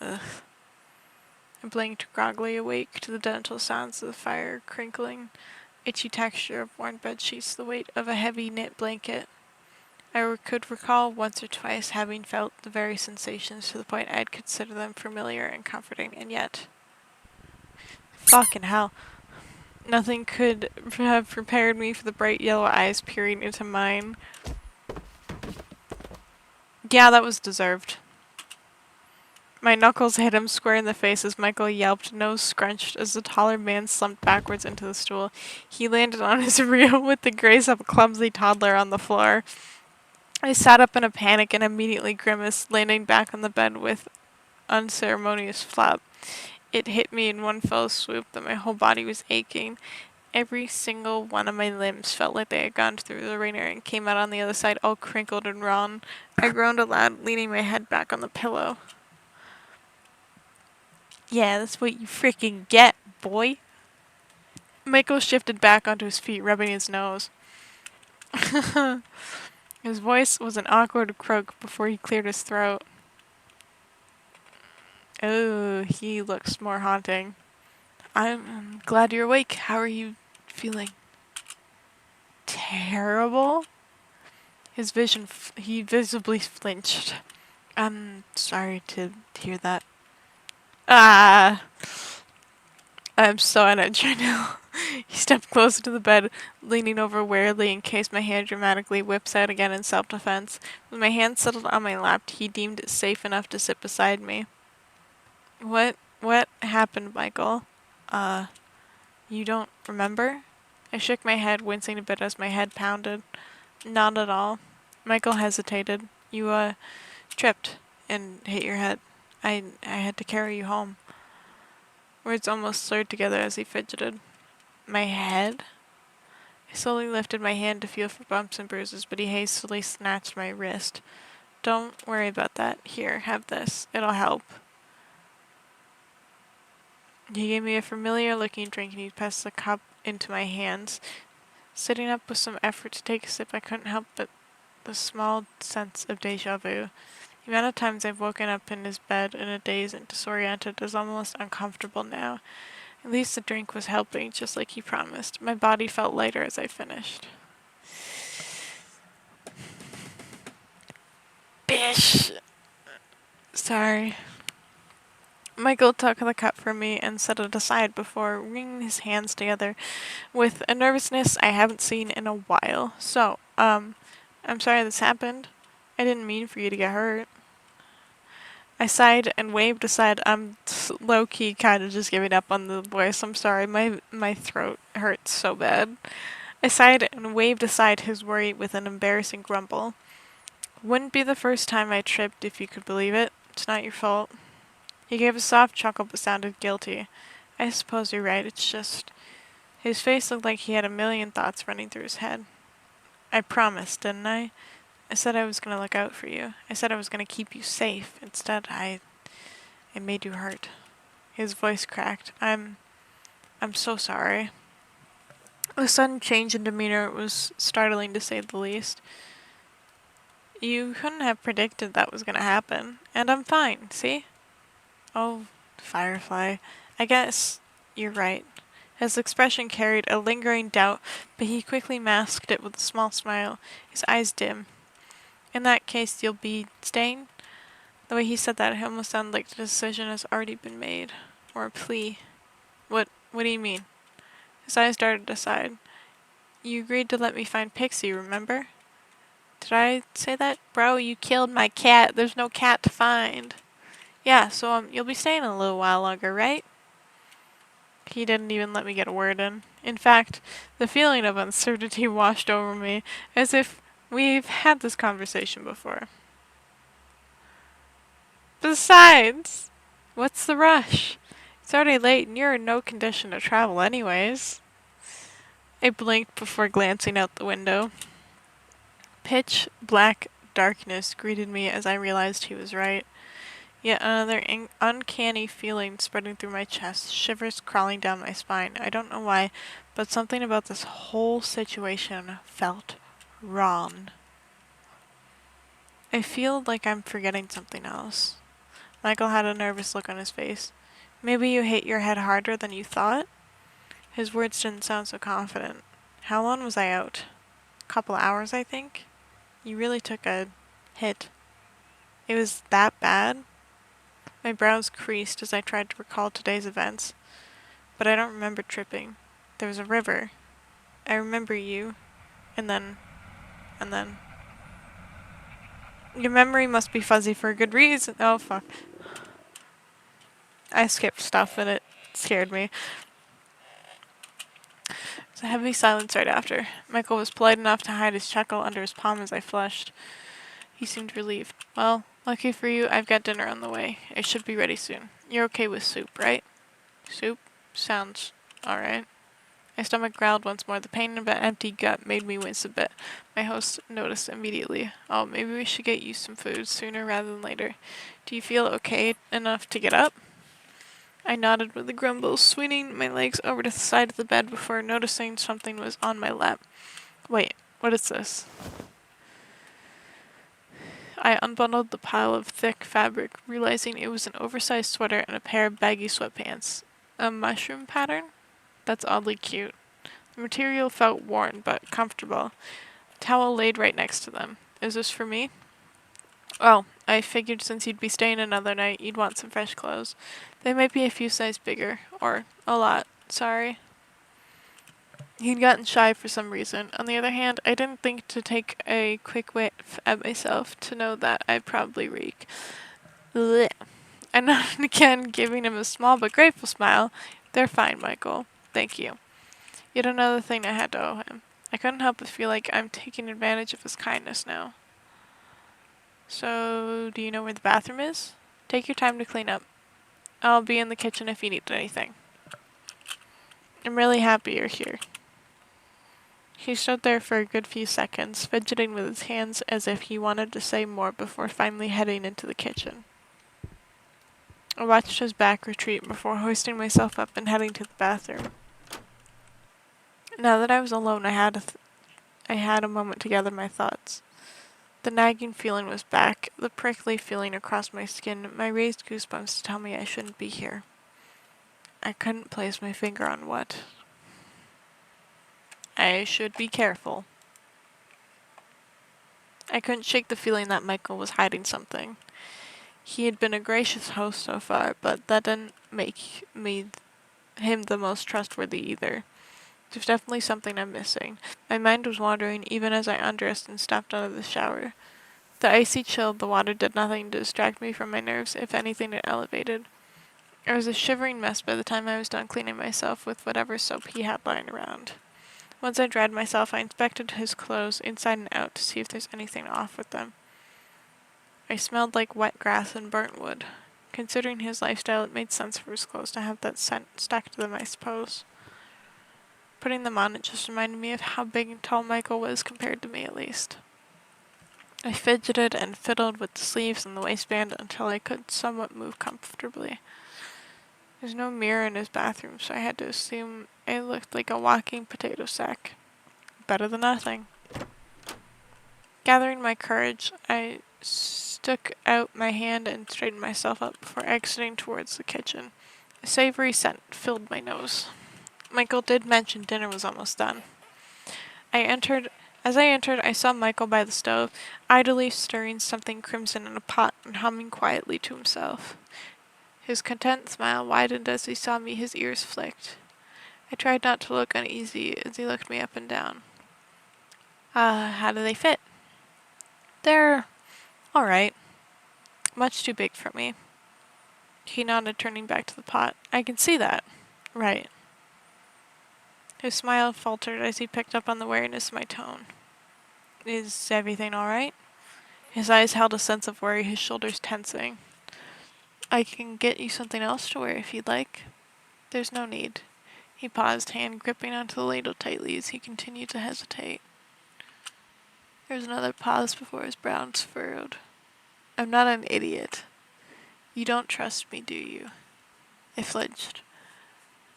Ugh. I blinked, groggily awake to the gentle sounds of the fire crinkling, itchy texture of worn bedsheets, the weight of a heavy knit blanket. I could recall once or twice having felt the very sensations to the point I'd consider them familiar and comforting, and yet... Fucking hell. Nothing could have prepared me for the bright yellow eyes peering into mine. Yeah, that was deserved. My knuckles hit him square in the face as Michael yelped, nose scrunched, as the taller man slumped backwards into the stool. He landed on his rear with the grace of a clumsy toddler on the floor. I sat up in a panic and immediately grimaced, landing back on the bed with unceremonious flop. It hit me in one fell swoop that my whole body was aching. Every single one of my limbs felt like they had gone through the ringer and came out on the other side all crinkled and raw. I groaned aloud, leaning my head back on the pillow. Yeah, that's what you freaking get, boy. Michael shifted back onto his feet, rubbing his nose. His voice was an awkward croak before he cleared his throat. Oh, he looks more haunting. I'm glad you're awake. How are you feeling? Terrible? He visibly flinched. I'm sorry to hear that. Ah! I'm so on edge right now. He stepped closer to the bed, leaning over warily in case my hand dramatically whips out again in self-defense. With my hand settled on my lap, he deemed it safe enough to sit beside me. What happened, Michael? You don't remember? I shook my head, wincing a bit as my head pounded. Not at all. Michael hesitated. You, tripped and hit your head. I had to carry you home. Words almost slurred together as he fidgeted. My head? I slowly lifted my hand to feel for bumps and bruises, but he hastily snatched my wrist. Don't worry about that. Here, have this. It'll help. He gave me a familiar-looking drink and he passed the cup into my hands. Sitting up with some effort to take a sip, I couldn't help but the small sense of deja vu. The amount of times I've woken up in his bed in a daze and disoriented is almost uncomfortable now. At least the drink was helping, just like he promised. My body felt lighter as I finished. Bish! Sorry. Michael took the cup from me and set it aside before wringing his hands together with a nervousness I haven't seen in a while. So, I'm sorry this happened. I didn't mean for you to get hurt. I sighed and waved aside. I'm low-key kind of just giving up on the voice. I'm sorry. My throat hurts so bad. I sighed and waved aside his worry with an embarrassing grumble. Wouldn't be the first time I tripped, if you could believe it. It's not your fault. He gave a soft chuckle but sounded guilty. I suppose you're right. It's just... His face looked like he had a million thoughts running through his head. I promised, didn't I? I said I was going to look out for you. I said I was going to keep you safe. Instead, I made you hurt. His voice cracked. I'm so sorry. The sudden change in demeanor was startling to say the least. You couldn't have predicted that was going to happen. And I'm fine, see? Oh, Firefly. I guess you're right. His expression carried a lingering doubt, but he quickly masked it with a small smile, his eyes dim. In that case, you'll be staying? The way he said that, it almost sounded like the decision has already been made. Or a plea. What do you mean? His eyes darted aside. You agreed to let me find Pixie, remember? Did I say that? Bro, you killed my cat. There's no cat to find. Yeah, so you'll be staying a little while longer, right? He didn't even let me get a word in. In fact, the feeling of uncertainty washed over me, as if we've had this conversation before. Besides, what's the rush? It's already late and you're in no condition to travel anyways. I blinked before glancing out the window. Pitch black darkness greeted me as I realized he was right. Yet another uncanny feeling spreading through my chest, shivers crawling down my spine. I don't know why, but something about this whole situation felt wrong. I feel like I'm forgetting something else. Michael had a nervous look on his face. Maybe you hit your head harder than you thought? His words didn't sound so confident. How long was I out? A couple hours, I think? You really took a hit. It was that bad? My brows creased as I tried to recall today's events, but I don't remember tripping. There was a river. I remember you, and then. Your memory must be fuzzy for a good reason. Oh, fuck. I skipped stuff and it scared me. There's a heavy silence right after. Michael was polite enough to hide his chuckle under his palm as I flushed. He seemed relieved. Well, lucky for you, I've got dinner on the way. It should be ready soon. You're okay with soup, right? Soup? Sounds alright. My stomach growled once more. The pain of an empty gut made me wince a bit. My host noticed immediately. Oh, maybe we should get you some food sooner rather than later. Do you feel okay enough to get up? I nodded with a grumble, swinging my legs over to the side of the bed before noticing something was on my lap. Wait, what is this? I unbundled the pile of thick fabric, realizing it was an oversized sweater and a pair of baggy sweatpants. A mushroom pattern? That's oddly cute. The material felt worn, but comfortable. A towel laid right next to them. Is this for me? Well, I figured since you'd be staying another night, you'd want some fresh clothes. They might be a few sizes bigger. Or a lot. Sorry. He'd gotten shy for some reason. On the other hand, I didn't think to take a quick whiff at myself to know that I'd probably reek. Blech. I nodded again, giving him a small but grateful smile. They're fine, Michael. Thank you. Yet another thing I had to owe him. I couldn't help but feel like I'm taking advantage of his kindness now. So, do you know where the bathroom is? Take your time to clean up. I'll be in the kitchen if you need anything. I'm really happy you're here. He stood there for a good few seconds, fidgeting with his hands as if he wanted to say more before finally heading into the kitchen. I watched his back retreat before hoisting myself up and heading to the bathroom. Now that I was alone, I had a moment to gather my thoughts. The nagging feeling was back, the prickly feeling across my skin, my raised goosebumps to tell me I shouldn't be here. I couldn't place my finger on what. I should be careful. I couldn't shake the feeling that Michael was hiding something. He had been a gracious host so far, but that didn't make him the most trustworthy either. There's definitely something I'm missing. My mind was wandering even as I undressed and stepped out of the shower. The icy chill of the water did nothing to distract me from my nerves. If anything, it elevated. I was a shivering mess by the time I was done cleaning myself with whatever soap he had lying around. Once I dried myself, I inspected his clothes inside and out to see if there's anything off with them. I smelled like wet grass and burnt wood. Considering his lifestyle, it made sense for his clothes to have that scent stuck to them, I suppose. Putting them on, it just reminded me of how big and tall Michael was compared to me, at least. I fidgeted and fiddled with the sleeves and the waistband until I could somewhat move comfortably. There's no mirror in his bathroom, so I had to assume I looked like a walking potato sack. Better than nothing. Gathering my courage, I stuck out my hand and straightened myself up before exiting towards the kitchen. A savory scent filled my nose. Michael did mention dinner was almost done. As I entered, I saw Michael by the stove, idly stirring something crimson in a pot and humming quietly to himself. His content smile widened as he saw me, his ears flicked. I tried not to look uneasy as he looked me up and down. How do they fit? They're alright. Much too big for me. He nodded, turning back to the pot. I can see that. Right. His smile faltered as he picked up on the wariness of my tone. Is everything alright? His eyes held a sense of worry, his shoulders tensing. I can get you something else to wear if you'd like. There's no need. He paused, hand gripping onto the ladle tightly as he continued to hesitate. There was another pause before his brows furrowed. I'm not an idiot. You don't trust me, do you? I flinched.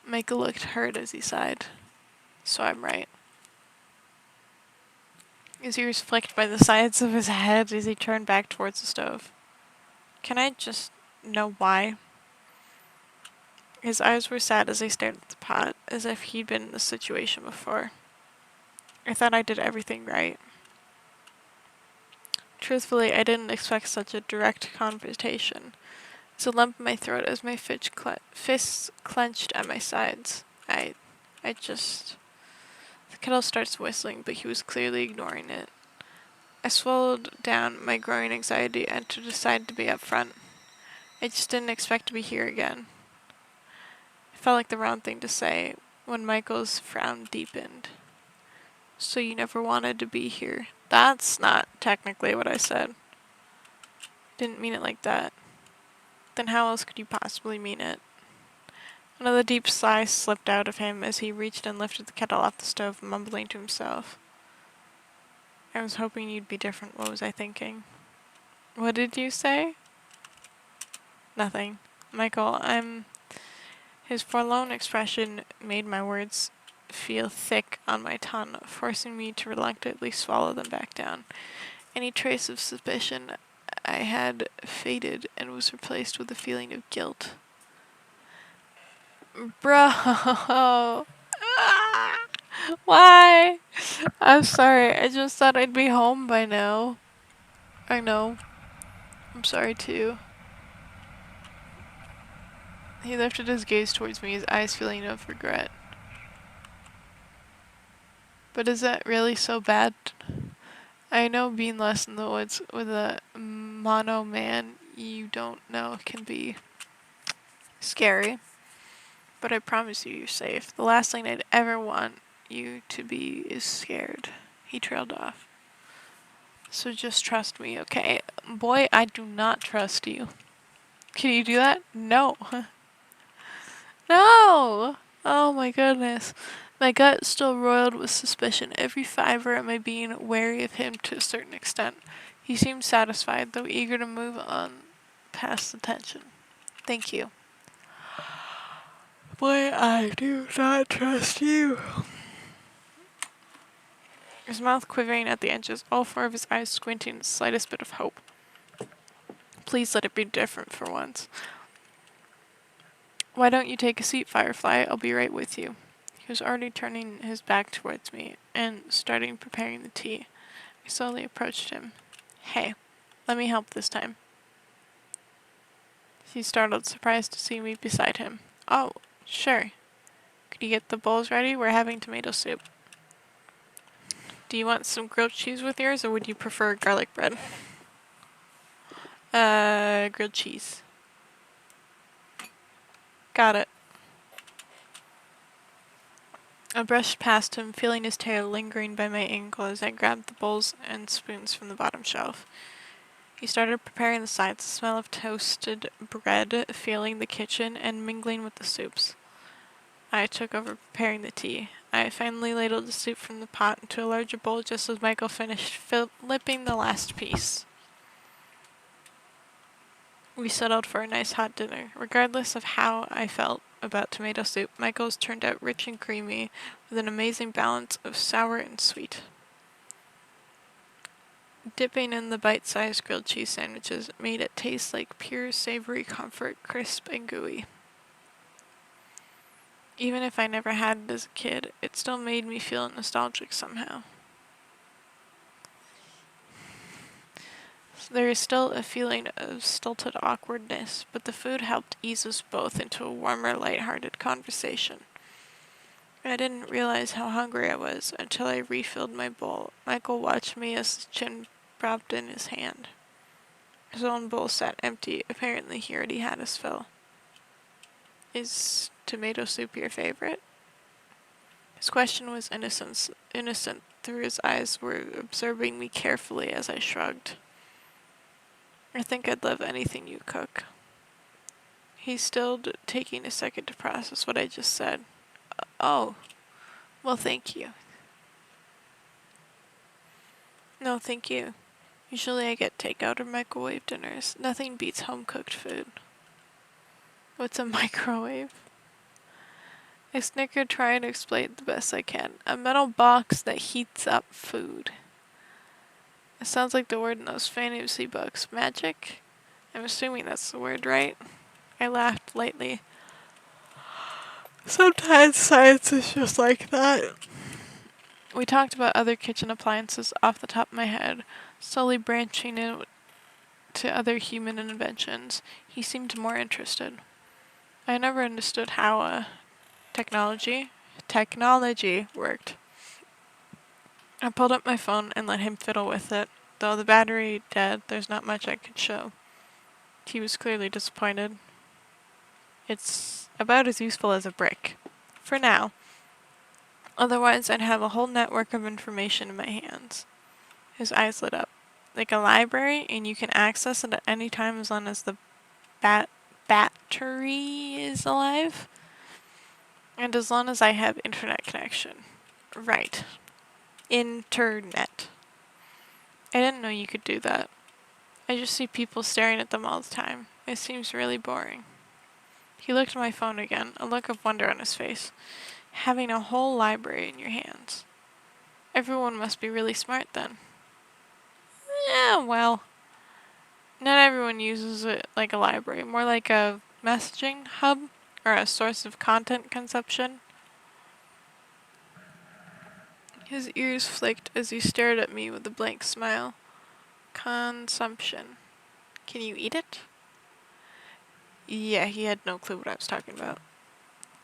Michael looked hurt as he sighed. So I'm right. His ears flicked by the sides of his head as he turned back towards the stove. Can I just know why. His eyes were sad as he stared at the pot, as if he'd been in this situation before. I thought I did everything right. Truthfully, I didn't expect such a direct confrontation. There's a lump in my throat as my fists clenched at my sides. I just... The kettle starts whistling, but he was clearly ignoring it. I swallowed down my growing anxiety and to decide to be upfront. I just didn't expect to be here again. It felt like the wrong thing to say when Michael's frown deepened. So you never wanted to be here. That's not technically what I said. Didn't mean it like that. Then how else could you possibly mean it? Another deep sigh slipped out of him as he reached and lifted the kettle off the stove, mumbling to himself. I was hoping you'd be different. What was I thinking? What did you say? Nothing. Michael, His forlorn expression made my words feel thick on my tongue, forcing me to reluctantly swallow them back down. Any trace of suspicion I had faded and was replaced with a feeling of guilt. Bro! Why? I'm sorry, I just thought I'd be home by now. I know. I'm sorry too. He lifted his gaze towards me, his eyes filling of regret. But is that really so bad? I know being lost in the woods with a mono man you don't know can be scary. But I promise you're safe. The last thing I'd ever want you to be is scared. He trailed off. So just trust me, okay? Boy, I do not trust you. Can you do that? No. No! Oh my goodness. My gut still roiled with suspicion, every fiber of my being wary of him to a certain extent. He seemed satisfied, though eager to move on past the tension. Thank you. Boy, I do not trust you. His mouth quivering at the edges, all four of his eyes squinting the slightest bit of hope. Please let it be different for once. Why don't you take a seat, Firefly? I'll be right with you. He was already turning his back towards me and starting preparing the tea. I slowly approached him. Hey, let me help this time. He startled, surprised to see me beside him. Oh, sure. Could you get the bowls ready? We're having tomato soup. Do you want some grilled cheese with yours, or would you prefer garlic bread? Grilled cheese. Got it. I brushed past him, feeling his tail lingering by my ankle as I grabbed the bowls and spoons from the bottom shelf. He started preparing the sides, the smell of toasted bread filling the kitchen and mingling with the soups. I took over preparing the tea. I finally ladled the soup from the pot into a larger bowl just as Michael finished flipping the last piece. We settled for a nice hot dinner. Regardless of how I felt about tomato soup, Michael's turned out rich and creamy, with an amazing balance of sour and sweet. Dipping in the bite-sized grilled cheese sandwiches made it taste like pure savory comfort, crisp and gooey. Even if I never had it as a kid, it still made me feel nostalgic somehow. There is still a feeling of stilted awkwardness, but the food helped ease us both into a warmer, light-hearted conversation. I didn't realize how hungry I was until I refilled my bowl. Michael watched me as his chin propped in his hand. His own bowl sat empty. Apparently he already had his fill. Is tomato soup your favorite? His question was innocent through his eyes were observing me carefully as I shrugged. I think I'd love anything you cook. He stilled, taking a second to process what I just said. Oh, well, thank you. No, thank you. Usually I get takeout or microwave dinners. Nothing beats home-cooked food. What's a microwave? I snickered, trying to explain the best I can. A metal box that heats up food. It sounds like the word in those fantasy books. Magic? I'm assuming that's the word, right? I laughed lightly. Sometimes science is just like that. We talked about other kitchen appliances off the top of my head, slowly branching into other human inventions. He seemed more interested. I never understood how technology worked. I pulled up my phone and let him fiddle with it. Though the battery dead, there's not much I could show. He was clearly disappointed. It's about as useful as a brick. For now. Otherwise, I'd have a whole network of information in my hands. His eyes lit up. Like a library, and you can access it at any time as long as the battery is alive. And as long as I have internet connection. Right. Internet. I didn't know you could do that. I just see people staring at them all the time. It seems really boring. He looked at my phone again, a look of wonder on his face. Having a whole library in your hands. Everyone must be really smart then. Yeah, well, not everyone uses it like a library, more like a messaging hub or a source of content consumption. His ears flicked as he stared at me with a blank smile. Consumption. Can you eat it? Yeah, he had no clue what I was talking about.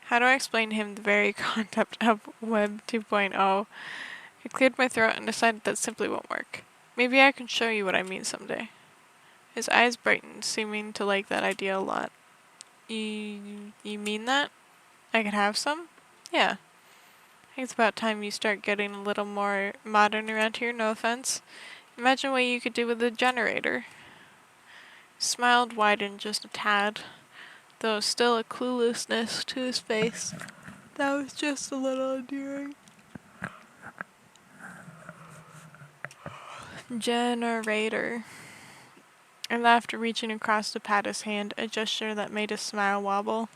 How do I explain to him the very concept of Web 2.0? I cleared my throat and decided that simply won't work. Maybe I can show you what I mean someday. His eyes brightened, seeming to like that idea a lot. You mean that? I could have some? Yeah. I think it's about time you start getting a little more modern around here, no offense. Imagine what you could do with a generator. He smiled widened just a tad, though still a cluelessness to his face. That was just a little endearing. Generator. I laughed, reaching across to pat his hand, a gesture that made his smile wobble.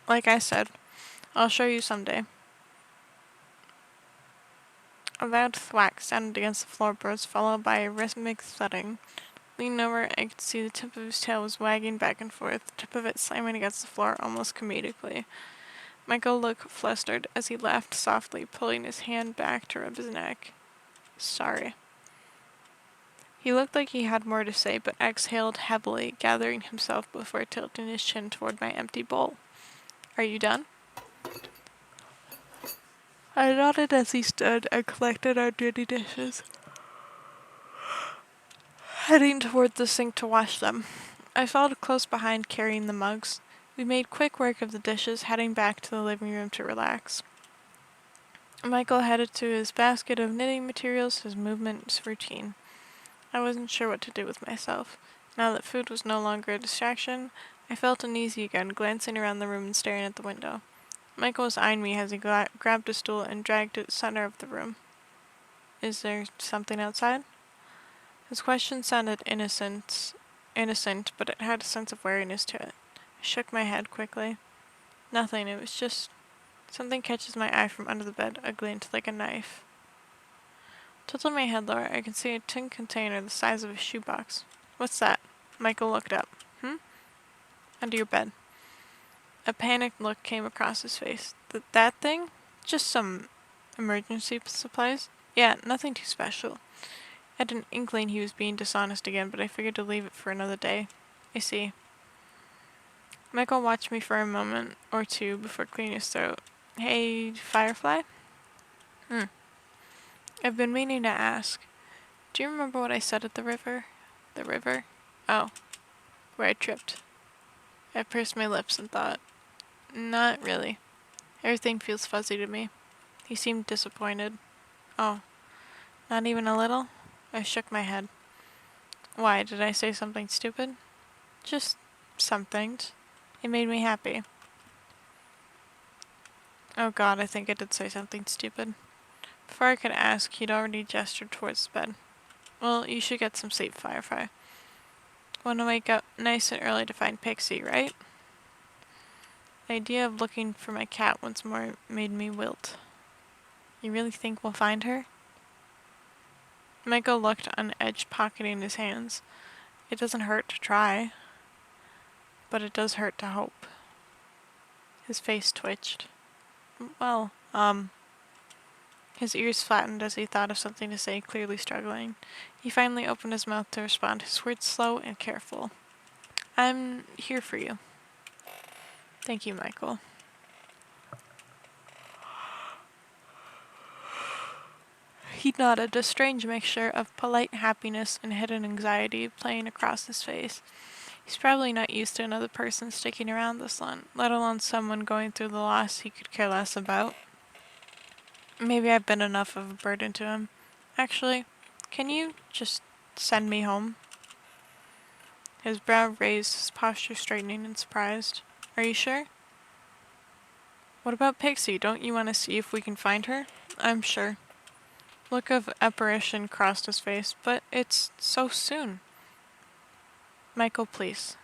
Like I said, I'll show you someday. A loud thwack sounded against the floorboards, followed by a rhythmic thudding. Leaning over, I could see the tip of his tail was wagging back and forth, the tip of it slamming against the floor almost comedically. Michael looked flustered as he laughed softly, pulling his hand back to rub his neck. Sorry. He looked like he had more to say, but exhaled heavily, gathering himself before tilting his chin toward my empty bowl. Are you done? I nodded as he stood and collected our dirty dishes, heading toward the sink to wash them. I followed close behind, carrying the mugs. We made quick work of the dishes, heading back to the living room to relax. Michael headed to his basket of knitting materials, his movements routine. I wasn't sure what to do with myself. Now that food was no longer a distraction, I felt uneasy again, glancing around the room and staring at the window. Michael was eyeing me as he grabbed a stool and dragged it to the center of the room. Is there something outside? His question sounded innocent, but it had a sense of wariness to it. I shook my head quickly. Nothing, it was just something catches my eye from under the bed, a glint like a knife. Tilting my head lower, I could see a tin container the size of a shoebox. What's that? Michael looked up. Under your bed. A panicked look came across his face. That thing? Just some emergency supplies? Yeah, nothing too special. I had an inkling he was being dishonest again, but I figured to leave it for another day. I see. Michael watched me for a moment or two before clearing his throat. Hey, Firefly? I've been meaning to ask. Do you remember what I said at the river? The river? Oh, where I tripped. I pursed my lips and thought. Not really. Everything feels fuzzy to me. He seemed disappointed. Oh, not even a little? I shook my head. Why, did I say something stupid? Just some things. It made me happy. Oh God, I think I did say something stupid. Before I could ask, he'd already gestured towards the bed. Well, you should get some sleep, Firefly. Want to wake up nice and early to find Pixie, right? The idea of looking for my cat once more made me wilt. You really think we'll find her? Michael looked on edge, pocketing his hands. It doesn't hurt to try, but it does hurt to hope. His face twitched. Well, his ears flattened as he thought of something to say, clearly struggling. He finally opened his mouth to respond, his words slow and careful. I'm here for you. Thank you, Michael. He nodded, a strange mixture of polite happiness and hidden anxiety playing across his face. He's probably not used to another person sticking around this long, let alone someone going through the loss he could care less about. Maybe I've been enough of a burden to him. Actually, can you just send me home? His brow raised, his posture straightening and surprised. Are you sure? What about Pixie? Don't you want to see if we can find her? I'm sure. Look of apparition crossed his face, but it's so soon. Michael, please.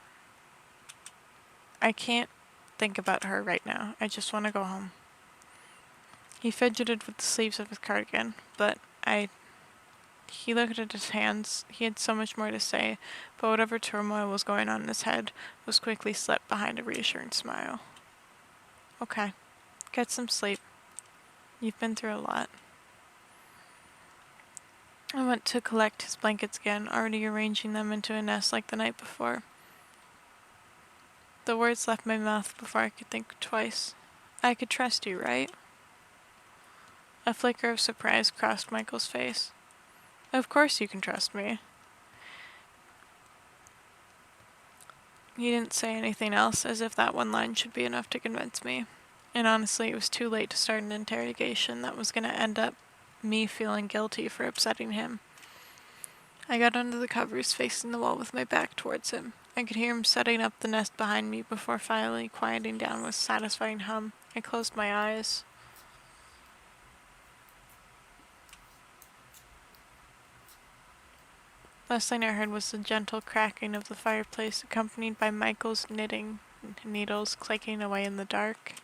I can't think about her right now. I just want to go home. He fidgeted with the sleeves of his cardigan, He looked at his hands. He had so much more to say, but whatever turmoil was going on in his head was quickly slipped behind a reassuring smile. Okay, get some sleep. You've been through a lot. I went to collect his blankets again, already arranging them into a nest like the night before. The words left my mouth before I could think twice. I could trust you, right? A flicker of surprise crossed Michael's face. Of course you can trust me. He didn't say anything else, as if that one line should be enough to convince me. And honestly, it was too late to start an interrogation that was going to end up me feeling guilty for upsetting him. I got under the covers, facing the wall with my back towards him. I could hear him setting up the nest behind me before finally quieting down with a satisfying hum. I closed my eyes. Last thing I heard was the gentle cracking of the fireplace, accompanied by Michael's knitting needles clicking away in the dark.